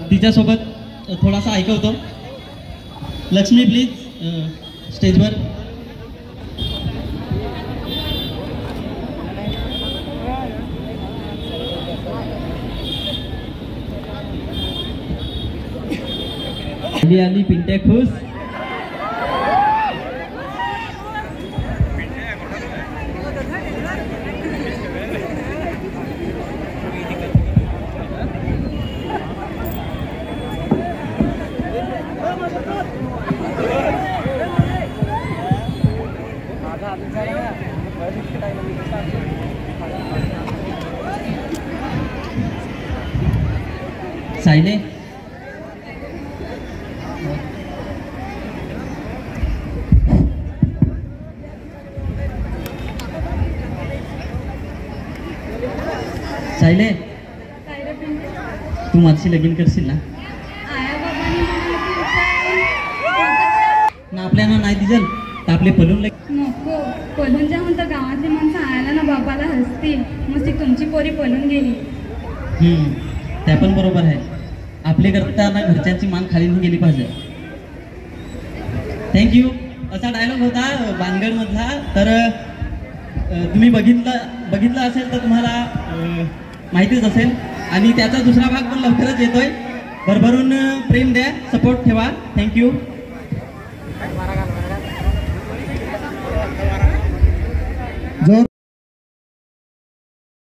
तिच्यासोबत थोडासा ऐकवतो. लक्ष्मी प्लीज स्टेजवर. आली पिंट्या खुश. सायले सायले तू माझी लगीन करशील ना? आपल्याला नाही दिसल तर आपले पलून नको. पलून जा म्हणतं गावातली माणसं आयला ना बापाला हसतील. मग ती तुमची पोरी पलून गेली. त्या पण बरोबर आहे. आपले करताना घरच्यांची मान खाली नाही गेली पाहिजे. थँक्यू. असा डायलॉग होता बांधगड मधला. तर तुम्ही बघितलं असेल तर तुम्हाला माहितीच असेल. आणि त्याचा दुसरा भाग पण लवकरच येतोय. भरभरून प्रेम द्या, सपोर्ट ठेवा. थँक्यू.